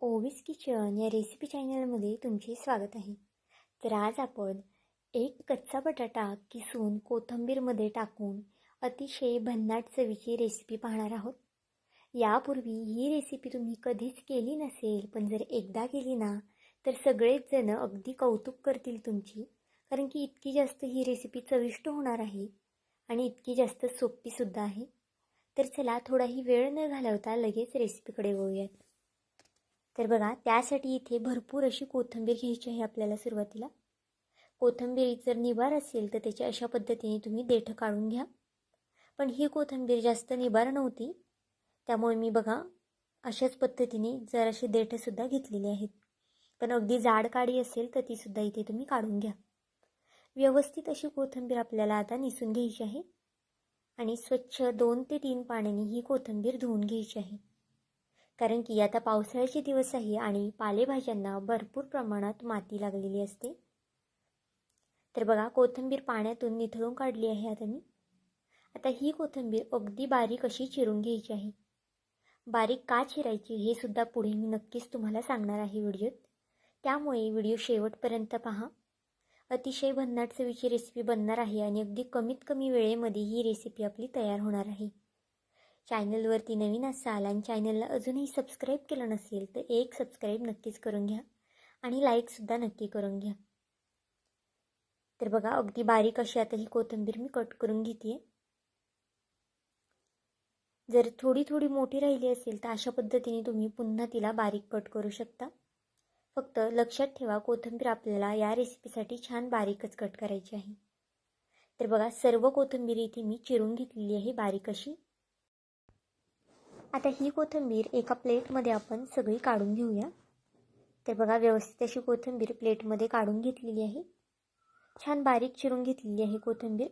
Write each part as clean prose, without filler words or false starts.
ओवीस kitchen या recipe चॅनलमध्ये तुमचे स्वागत आहे. तर आज आपण एक कच्चा बटाटा किसून कोथिंबीरमध्ये टाकून अतिशय भन्नाट चवीची रेसिपी पाहणार आहोत. यापूर्वी ही रेसिपी तुम्ही कधीच केली नसेल, पण जर एकदा केली ना तर सगळेच जण अगदी कौतुक करतील तुमची, कारण की इतकी जास्त ही रेसिपी चविष्ट होणार आहे आणि इतकी जास्त सोपीसुद्धा आहे. तर चला थोडाही वेळ न घालवता लगेच रेसिपीकडे वळूयात. तर बघा, त्यासाठी इथे भरपूर अशी कोथिंबीर घ्यायची आहे आपल्याला. सुरुवातीला कोथिंबीर जर निबार असेल तर त्याच्या अशा पद्धतीने तुम्ही देठं काढून घ्या. पण ही कोथिंबीर जास्त निबार नव्हती, त्यामुळे मी बघा अशाच पद्धतीने जराशी देठंसुद्धा घेतलेली आहेत. पण अगदी जाड काडी असेल तर तीसुद्धा इथे तुम्ही काढून घ्या. व्यवस्थित अशी कोथिंबीर आपल्याला आता निसून घ्यायची आहे आणि स्वच्छ 2 ते 3 पाण्याने ही कोथिंबीर धुवून घ्यायची आहे. कारण की आता पावसाळ्याचे दिवस आहे आणि पालेभाज्यांना भरपूर प्रमाणात माती लागलेली असते. तर बघा, कोथिंबीर पाण्यातून निथळून काढली आहे आता मी. आता ही कोथिंबीर अगदी बारीक अशी चिरून घ्यायची आहे. बारीक का चिरायची हे सुद्धा पुढे मी नक्कीच तुम्हाला सांगणार आहे व्हिडिओत, त्यामुळे व्हिडिओ शेवटपर्यंत पहा. अतिशय भन्नाट चवीची रेसिपी बनणार आहे आणि अगदी कमीत कमी वेळेमध्ये ही रेसिपी आपली तयार होणार आहे. चॅनलवरती नवीन असाल आणि चॅनलला अजूनही सबस्क्राईब केलं नसेल तर एक सबस्क्राईब नक्कीच करून घ्या आणि लाईकसुद्धा नक्की करून घ्या. तर बघा, अगदी बारीक अशी आता ही कोथिंबीर मी कट करून घेते. जर थोडी थोडी मोठी राहिली असेल तर अशा पद्धतीने तुम्ही पुन्हा तिला बारीक कट करू शकता. फक्त लक्षात ठेवा, कोथिंबीर आपल्याला या रेसिपीसाठी छान बारीकच कट करायची आहे. तर बघा, सर्व कोथिंबीर इथे मी चिरून घेतलेली आहे बारीक अशी. आता ही कोथिंबीर एका प्लेटमध्ये आपण सगळी काढून घेऊया. तर बघा, व्यवस्थित अशी कोथिंबीर प्लेटमध्ये काढून घेतलेली आहे. छान बारीक चिरून घेतलेली आहे कोथिंबीर.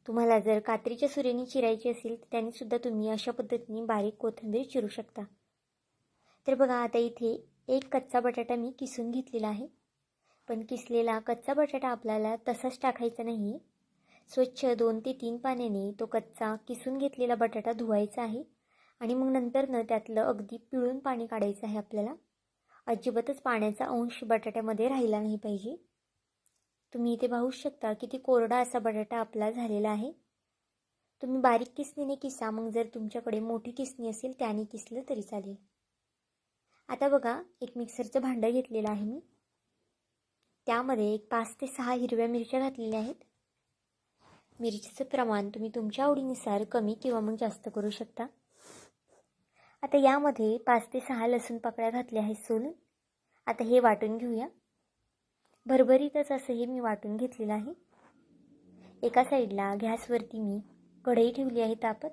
तुम्हाला जर कात्रीच्या सुरीने चिरायची असेल तर त्यानेसुद्धा तुम्ही अशा पद्धतीने बारीक कोथिंबीर चिरू शकता. तर बघा, आता इथे एक कच्चा बटाटा मी किसून घेतलेला आहे. पण किसलेला कच्चा बटाटा आपल्याला तसाच टाकायचा नाही. स्वच्छ 2 ते 3 पाण्याने तो कच्चा किसून घेतलेला बटाटा धुवायचा आहे आणि मग नंतर त्यातलं अगदी पिळून पाणी काढायचं आहे आपल्याला. अजिबातच पाण्याचा अंश बटाट्यामध्ये राहिला नाही पाहिजे. तुम्ही इथे पाहू शकता किती कोरडा असा बटाटा आपला झालेला आहे. तुम्ही बारीक किसणीने किसा, मग जर तुमच्याकडे मोठी किसणी असेल त्याने किसलं तरी चालेल. आता बघा, एक मिक्सरचं भांडं घेतलेलं आहे मी. त्यामध्ये एक 5 ते 6 हिरव्या मिरच्या घातलेल्या आहेत. मिरचीचं प्रमाण तुम्ही तुमच्या आवडीनुसार कमी किंवा मग जास्त करू शकता. आता यामध्ये 5 ते 6 लसूण पाकळ्या घातल्या आहेत सोलून. आता हे वाटून घेऊया. भरभरीतच असं हे मी वाटून घेतलेलं आहे. एका साईडला गॅसवरती मी कढई ठेवली आहे तापत.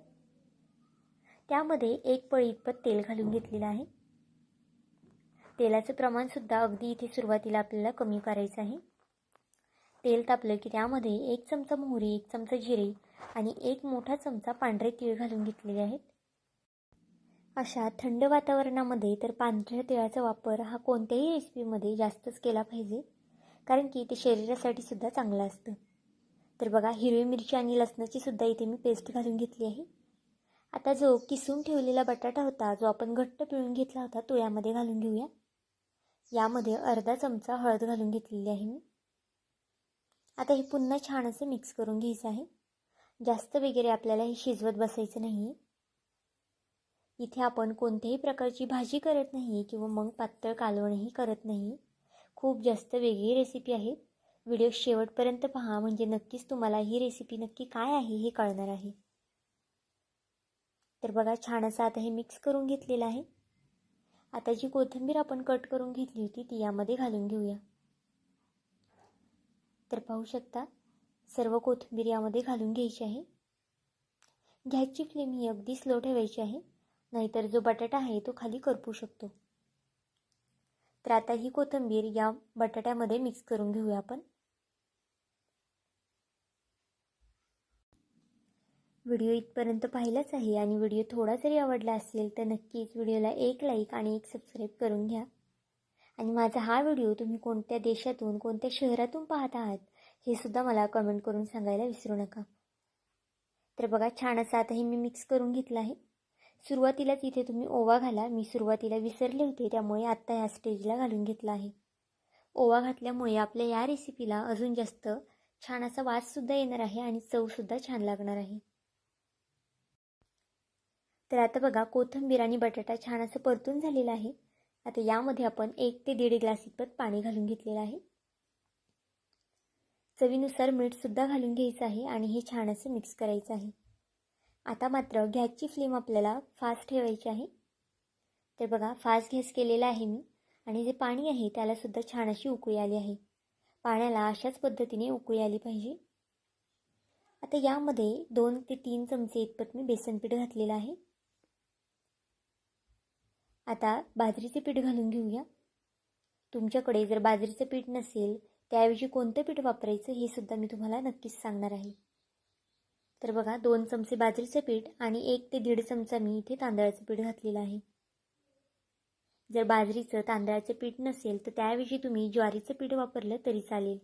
त्यामध्ये 1 पळी इतपत तेल घालून घेतलेलं आहे. तेलाचं प्रमाणसुद्धा अगदी इथे सुरुवातीला आपल्याला कमी करायचं आहे. तेल तापलं की त्यामध्ये 1 चमचा मोहरी, 1 चमचा जिरे आणि 1 मोठा चमचा पांढरे तीळ घालून घेतलेले आहेत. अशा थंड वातावरणामध्ये तर पांढऱ्या तिळाचा वापर हा कोणत्याही रेसिपीमध्ये जास्तच केला पाहिजे, कारण की ते शरीरासाठी सुद्धा चांगलं असतं. तर बघा, हिरवी मिरची आणि लसणाची सुद्धा इथे मी पेस्ट घालून घेतली आहे. आता जो किसून ठेवलेला बटाटा होता, जो आपण घट्ट पिळून घेतला होता, तो यामध्ये घालून घेऊया. यामध्ये अर्धा चमचा हळद घालून घेतलेली आहे मी. आता हे पुन्हा छान असं मिक्स करून घ्यायचं आहे. जास्त वगैरे आपल्याला हे शिजवत बसायचं नाही. इथे आपण कोणत्याही प्रकारची भाजी करत नाही किंवा मग पातळ कालवणही करत नाही. खूप जास्त वेगळी रेसिपी आहे. व्हिडिओ शेवटपर्यंत पहा, म्हणजे नक्कीच तुम्हाला ही रेसिपी नक्की काय आहे हे कळणार आहे. तर बघा, छान असं आता हे मिक्स करून घेतलेलं आहे. आता जी कोथिंबीर आपण कट करून घेतली होती ती यामध्ये घालून घेऊया. तर पाहू शकता, सर्व कोथिंबीर यामध्ये घालून घ्यायची आहे. गॅसची फ्लेम ही अगदी स्लो ठेवायची आहे, नाहीतर जो बटाटा आहे तो खाली करपू शकतो. तर आता ही कोथिंबीर या बटाट्यामध्ये मिक्स करून घेऊया आपण. व्हिडिओ इथपर्यंत पाहिलाच आहे आणि व्हिडिओ थोडा जरी आवडला असेल तर नक्कीच व्हिडिओला 1 लाईक आणि 1 सबस्क्राईब करून घ्या. आणि माझा हा व्हिडिओ तुम्ही कोणत्या देशातून, कोणत्या शहरातून पाहत आहात हे सुद्धा मला कमेंट करून सांगायला विसरू नका. तर बघा, छान असं आता हे मी मिक्स करून घेतलं आहे. सुरुवातीलाच इथे तुम्ही ओवा घाला. मी सुरुवातीला विसरले होते, त्यामुळे आत्ता ह्या स्टेजला घालून घेतला आहे. ओवा घातल्यामुळे आपल्या या रेसिपीला अजून जास्त छान असा वाससुद्धा येणार आहे आणि चवसुद्धा छान लागणार आहे. तर आता बघा कोथिंबीर आणि बटाटा छान असं परतून झालेला आहे. आता यामध्ये आपण 1 ते 1.5 ग्लास इतपत पाणी घालून घेतलेलं आहे. चवीनुसार मीठसुद्धा घालून घ्यायचं आहे आणि हे छान असं मिक्स करायचं आहे. आता मात्र गॅसची फ्लेम आपल्याला फास्ट ठेवायची आहे. तर बघा फास्ट गॅस केलेला आहे मी आणि जे पाणी आहे त्यालासुद्धा छान अशी उकळी आली आहे. पाण्याला अशाच पद्धतीने उकळी आली पाहिजे. आता यामध्ये 2 ते 3 चमचे इतपत मी बेसन पीठ घातलेलं आहे. आता बाजरीचे पीठ घालून घेऊया. तुमच्याकडे जर बाजरीचं पीठ नसेल त्याऐवजी कोणतं पीठ वापरायचं हे सुद्धा मी तुम्हाला नक्कीच सांगणार आहे. तर बघा 2 चमचे बाजरीचं पीठ आणि 1 ते 1.5 चमचा मी इथे तांदळाचं पीठ घातलेलं आहे. जर बाजरीचं तांदळाचं पीठ नसेल तर त्याऐवजी तुम्ही ज्वारीचं पीठ वापरलं तरी चालेल.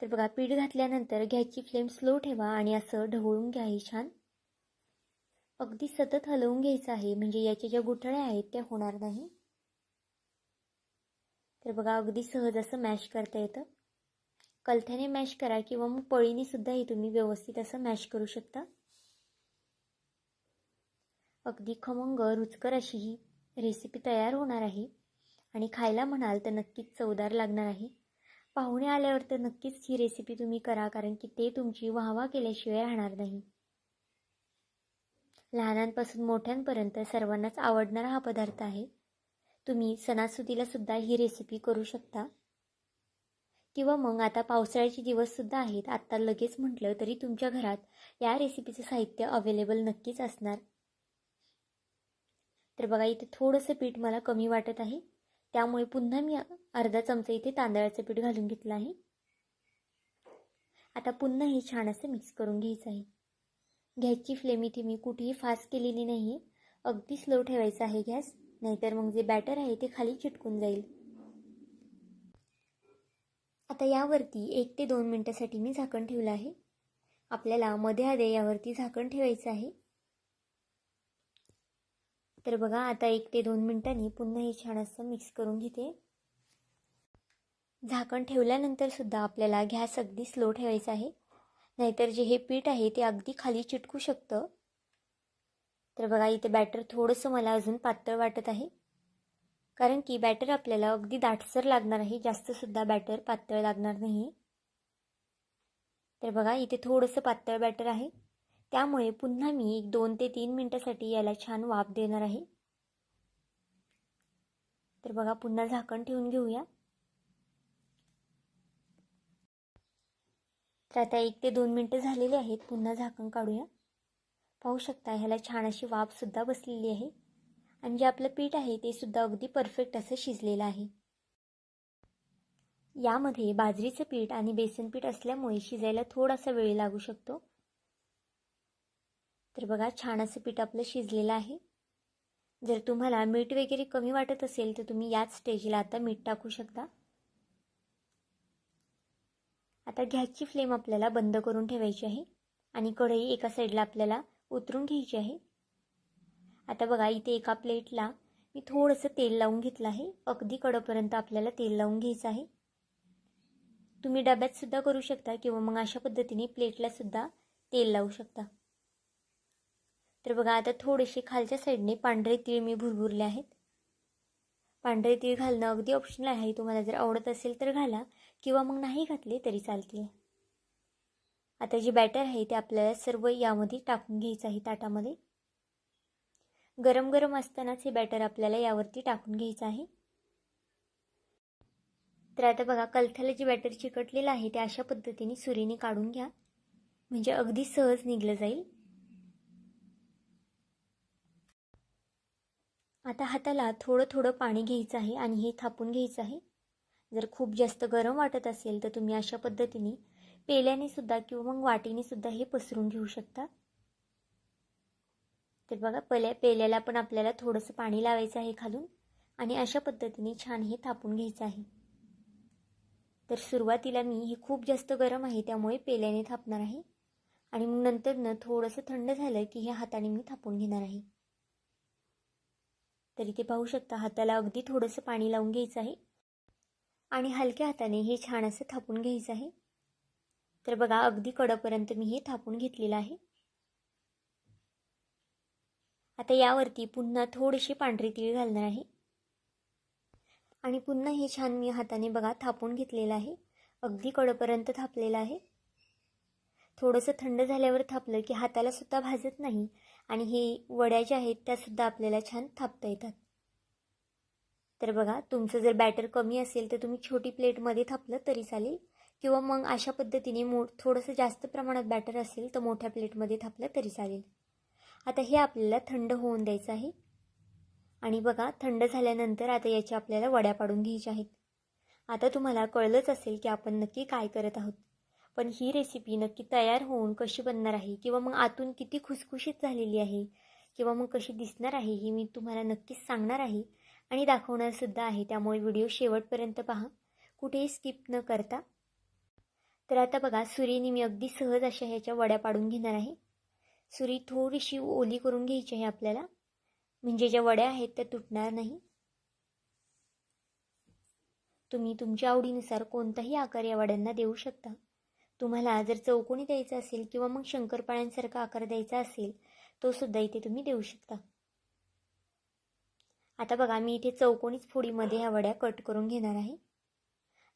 तर बघा पीठ घातल्यानंतर गॅसची फ्लेम स्लो ठेवा आणि असं ढवळून घ्या हे छान. अगदी सतत हलवून घ्यायचं आहे म्हणजे याच्या ज्या गुठळ्या आहेत त्या होणार नाही. तर बघा अगदी सहज असं मॅश करता येतं. कलथ्याने मॅश करा किंवा मग पळीने सुद्धा हे तुम्ही व्यवस्थित असं मॅश करू शकता. अगदी खमंग रुचकर अशी ही रेसिपी तयार होणार आहे आणि खायला म्हणाल तर नक्कीच चवदार लागणार आहे. पाहुणे आल्यावर तर नक्कीच ही रेसिपी तुम्ही करा, कारण की ते तुमची वाहवा केल्याशिवाय राहणार नाही. लहानांपासून मोठ्यांपर्यंत सर्वांनाच आवडणारा हा पदार्थ आहे. तुम्ही सणासुदीला सुद्धा ही रेसिपी करू शकता किंवा मग आता पावसाळ्याचे दिवससुद्धा आहेत. आत्ता लगेच म्हटलं तरी तुमच्या घरात या रेसिपीचं साहित्य अवेलेबल नक्कीच असणार. तर बघा इथे थोडंसं पीठ मला कमी वाटत आहे, त्यामुळे पुन्हा मी अर्धा चमचा इथे तांदळाचं पीठ घालून घेतलं आहे. आता पुन्हा हे छान असं मिक्स करून घ्यायचं आहे. गॅसची फ्लेम इथे मी कुठेही फास्ट केलेली नाही आहे. अगदी स्लो ठेवायचा आहे गॅस, नाहीतर मग जे बॅटर आहे ते खाली चिटकून जाईल. आता यावरती 1 ते 2 मिनिटासाठी मी झाकण ठेवलं आहे. आपल्याला मध्ये आधे यावरती झाकण ठेवायचं आहे. तर बघा आता 1 ते 2 मिनिटांनी पुन्हा हे छान असं मिक्स करून घेते. झाकण ठेवल्यानंतर सुद्धा आपल्याला गॅस अगदी स्लो ठेवायचा आहे, नाहीतर जे हे पीठ आहे ते अगदी खाली चिटकू शकतं. तर बघा इथे बॅटर थोडंसं मला अजून पातळ वाटत आहे, कारण की बॅटर आपल्याला अगदी दाटसर लागणार आहे, जास्तसुद्धा बॅटर पातळ लागणार नाही. तर बघा इथे थोडंसं पातळ बॅटर आहे, त्यामुळे पुन्हा मी 2 ते 3 मिनिटासाठी याला छान वाफ देणार आहे. तर बघा पुन्हा झाकण ठेवून घेऊया. तर आता 1 ते 2 मिनिटं झालेली आहेत. पुन्हा झाकण काढूया. पाहू शकता ह्याला छान अशी वाफसुद्धा बसलेली आहे आणि जे आपलं पीठ आहे ते सुद्धा अगदी परफेक्ट असं शिजलेलं आहे. यामध्ये बाजरीचं पीठ आणि बेसन पीठ असल्यामुळे शिजायला थोडासा वेळ लागू शकतो. तर बघा छान असं पीठ आपलं शिजलेलं आहे. जर तुम्हाला मीठ वगैरे कमी वाटत असेल तर तुम्ही याच स्टेजला आता मीठ टाकू शकता. आता गॅसची फ्लेम आपल्याला बंद करून ठेवायची आहे आणि कढई एका साईडला आपल्याला उतरून घ्यायची आहे. आता बघा इथे एका प्लेटला मी थोडंसं तेल लावून घेतलं आहे. अगदी कडेपर्यंत आपल्याला तेल लावून घ्यायचं आहे. तुम्ही डब्यात सुद्धा करू शकता किंवा मग अशा पद्धतीने प्लेटला सुद्धा तेल लावू शकता. तर बघा आता थोडेसे खालच्या साईडने पांढरे तीळ मी भुरभुरले आहेत. पांढरे तीळ घालणं अगदी ऑप्शनल आहे. तुम्हाला जर आवडत असेल तर घाला किंवा मग नाही घातले तरी चालतील. आता जे बॅटर आहे ते आपल्याला सर्व यामध्ये टाकून घ्यायचं आहे ताटामध्ये. गरम गरम असतानाच हे बॅटर आपल्याला यावरती टाकून घ्यायचं आहे. तर आता बघा कलथ्याला जे बॅटर चिकटलेलं आहे ते अशा पद्धतीने सुरीने काढून घ्या, म्हणजे अगदी सहज निघलं जाईल. आता हाताला थोडं थोडं पाणी घ्यायचं आहे आणि हे थापून घ्यायचं आहे. जर खूप जास्त गरम वाटत असेल तर तुम्ही अशा पद्धतीने पेल्याने सुद्धा किंवा मग वाटीने सुद्धा हे पसरून घेऊ शकता. तर बघा पेल्याला पण आपल्याला थोडंसं पाणी लावायचं आहे खालून आणि अशा पद्धतीने छान हे थापून घ्यायचं आहे. तर सुरुवातीला मी ही खूप जास्त गरम आहे त्यामुळे पेल्याने थापणार आहे आणि मग नंतर थोडंसं थंड झालं की हे हाताने मी थापून घेणार आहे. तर इथे पाहू शकता हाताला अगदी थोडंसं पाणी लावून घ्यायचं आहे आणि हलक्या हाताने हे छान असं थापून घ्यायचं आहे. तर बघा अगदी कडपर्यंत मी हे थापून घेतलेलं आहे. आता यावरती पुन्हा थोडीशी पांढरी तीळ घालणार आहे आणि पुन्हा हे छान मी हाताने बघा थापून घेतलेलं आहे. अगदी कडपर्यंत थापलेलं आहे. थोडंसं थंड झाल्यावर थापलं की हाताला सुद्धा भाजत नाही आणि हे वड्या ज्या आहेत त्यासुद्धा आपल्याला छान थापता येतात. तर बघा तुमचं जर बॅटर कमी असेल तर तुम्ही छोटी प्लेटमध्ये थापलं तरी चालेल किंवा मग अशा पद्धतीने थोडंसं जास्त प्रमाणात बॅटर असेल तर मोठ्या प्लेटमध्ये थापलं तरी चालेल. आता हे आपल्याला थंड होऊन द्यायचं आहे आणि बघा थंड झाल्यानंतर आता याच्या आपल्याला वड्या पाडून घ्यायच्या आहेत. आता तुम्हाला कळलंच असेल की आपण नक्की काय करत आहोत, पण ही रेसिपी नक्की तयार होऊन कशी बनणार आहे किंवा मग आतून किती खुसखुशीत झालेली आहे किंवा मग कशी दिसणार आहे ही मी तुम्हाला नक्कीच सांगणार आहे आणि दाखवणारसुद्धा आहे. त्यामुळे व्हिडिओ शेवटपर्यंत पहा, कुठेही स्किप न करता. तर आता बघा सुरीने मी अगदी सहज अशा ह्याच्या वड्या पाडून घेणार आहे. सुरी थोडीशी ओली करून घ्यायची आहे आपल्याला, म्हणजे ज्या वड्या आहेत त्या तुटणार नाही. तुम्ही तुमच्या आवडीनुसार कोणताही आकार या वड्यांना देऊ शकता. तुम्हाला जर चौकोनी द्यायचा असेल किंवा मग शंकरपाळ्यांसारखा आकार द्यायचा असेल तो सुद्धा इथे तुम्ही देऊ शकता. आता बघा मी इथे चौकोनीच फोडीमध्ये ह्या वड्या कट करून घेणार आहे.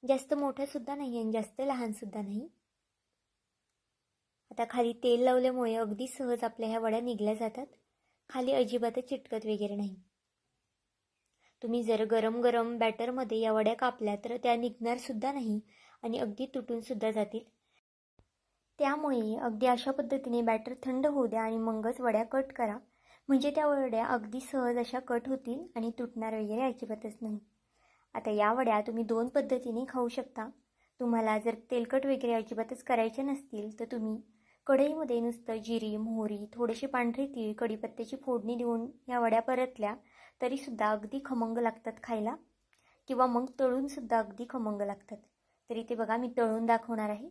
जास्त मोठ्यासुद्धा नाही आणि जास्त लहानसुद्धा नाही. आता खाली तेल लावल्यामुळे अगदी सहज आपल्या ह्या वड्या निघल्या जातात. खाली अजिबातच चिटकत वगैरे नाही. तुम्ही जर गरम गरम बॅटरमध्ये या वड्या कापल्या तर त्या निघणारसुद्धा नाही आणि अगदी तुटूनसुद्धा जातील. त्यामुळे अगदी अशा पद्धतीने बॅटर थंड होऊ द्या आणि मगच वड्या कट करा, म्हणजे त्या वड्या अगदी सहज अशा कट होतील आणि तुटणार वगैरे अजिबातच नाही. आता या वड्या तुम्ही 2 पद्धतीने खाऊ शकता. तुम्हाला जर तेलकट वगैरे अजिबातच करायचे नसतील तर तुम्ही कढईमध्ये नुसतं जिरी, मोहरी, थोडेसे पांढरे तीळ, कढीपत्त्याची फोडणी देऊन या वड्या परतल्या तरीसुद्धा अगदी खमंग लागतात खायला किंवा मग तळूनसुद्धा अगदी खमंग लागतात. तर इथे बघा मी तळून दाखवणार आहे.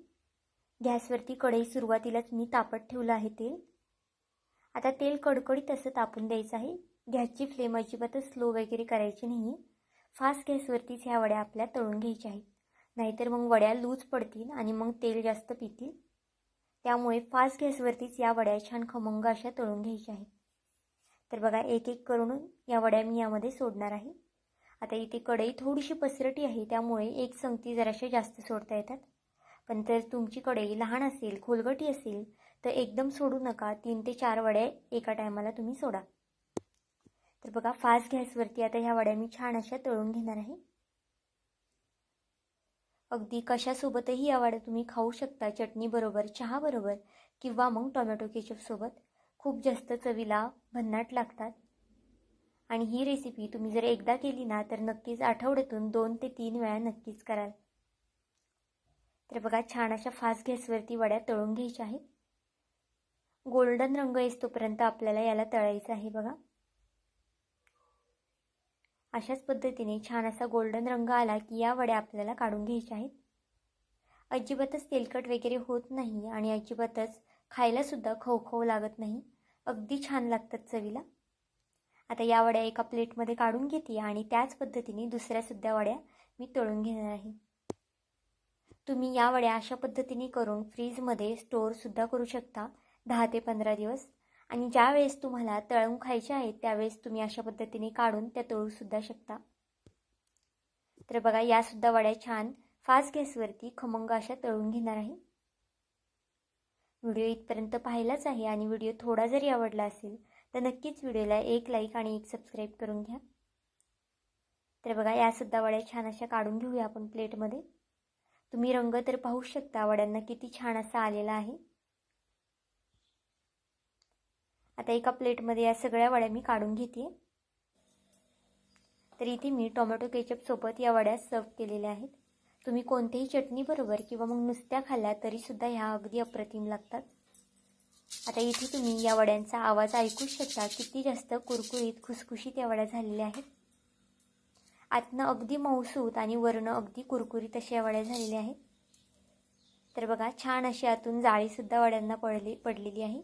गॅसवरती कढई सुरुवातीलाच मी तापत ठेवलं आहे तेल. आता तेल कडकडीत असं तापून द्यायचं आहे. गॅसची फ्लेम अजिबातच स्लो वगैरे करायची नाही आहे. फास्ट गॅसवरतीच ह्या वड्या आपल्या तळून घ्यायच्या आहेत, नाहीतर मग वड्या लूज पडतील आणि मग तेल जास्त पितील. त्यामुळे फास्ट गॅसवरतीच या वड्या छान खमंग अशा तळून घ्यायच्या आहेत. तर बघा एक एक करून या वड्या मी यामध्ये सोडणार आहे. आता इथे कढई थोडीशी पसरटी आहे त्यामुळे एक संगती जराशा जास्त सोडता येतात, पण जर तुमची कढई लहान असेल, खोलगटी असेल तर एकदम सोडू नका. 3 ते 4 वड्या एका टायमाला तुम्ही सोडा. तर बघा फास्ट गॅसवरती आता ह्या वड्या मी छान अशा तळून घेणार आहे. अगदी कशासोबतही या वड्या तुम्ही खाऊ शकता, चटणीबरोबर, चहाबरोबर किंवा मग टोमॅटो केचपसोबत. खूप जास्त चवीला भन्नाट लागतात आणि ही रेसिपी तुम्ही जर एकदा केली ना तर नक्कीच आठवड्यातून 2 ते 3 वेळा नक्कीच कराल. तर बघा छान अशा फास्ट गॅसवरती वड्या तळून घ्यायच्या आहेत. गोल्डन रंग येतोपर्यंत आपल्याला याला तळायचं आहे. बघा अशाच पद्धतीने छान असा गोल्डन रंग आला की या वड्या आपल्याला काढून घ्यायच्या आहेत. अजिबातच तेलकट वगैरे होत नाही आणि अजिबातच खायलासुद्धा खवखव लागत नाही. अगदी छान लागतात चवीला. आता या वड्या एका प्लेटमध्ये काढून घेते आणि त्याच पद्धतीने दुसऱ्यासुद्धा वड्या मी तळून घेणार आहे. तुम्ही या वड्या अशा पद्धतीने करून फ्रीजमध्ये स्टोअरसुद्धा करू शकता 10 ते 15 दिवस. आणि ज्या वेळेस तुम्हाला तळून खायच्या आहेत त्यावेळेस तुम्ही अशा पद्धतीने काढून त्या तळूसुद्धा शकता. तर बघा यासुद्धा वड्या छान फास्ट गॅसवरती खमंग अशा तळून घेणार आहे. व्हिडिओ इथपर्यंत पाहिलाच आहे आणि व्हिडिओ थोडा जरी आवडला असेल तर नक्कीच व्हिडिओला एक लाईक आणि एक सबस्क्राईब करून घ्या. तर बघा यासुद्धा वड्या छान अशा काढून घेऊया आपण प्लेटमध्ये. तुम्ही रंग तर पाहू शकता वड्यांना किती छान असा आलेला आहे. आता एका प्लेटमध्ये या सगळ्या वड्या मी काढून घेते. तर इथे मी टोमॅटो केचपसोबत या वड्या सर्व केलेल्या आहेत. तुम्ही कोणत्याही चटणीबरोबर किंवा मग नुसत्या खाल्ल्या तरीसुद्धा ह्या अगदी अप्रतिम लागतात. आता इथे तुम्ही या वड्यांचा आवाज ऐकू शकता. किती जास्त कुरकुरीत खुसखुशीत या वड्या झालेल्या आहेत. आतनं अगदी मऊसूत आणि वरनं अगदी कुरकुरीत अशा वड्या झालेल्या आहेत. तर बघा छान अशी आतून जाळीसुद्धा वड्यांना पडलेली आहे.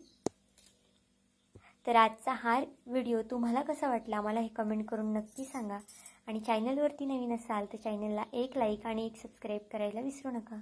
तर आजचा हा व्हिडिओ तुम्हाला कसा वाटला मला हे कमेंट करून नक्की सांगा. आणि चॅनलवरती नवीन असाल तर चॅनलला एक लाईक आणि एक सबस्क्राईब करायला विसरू नका.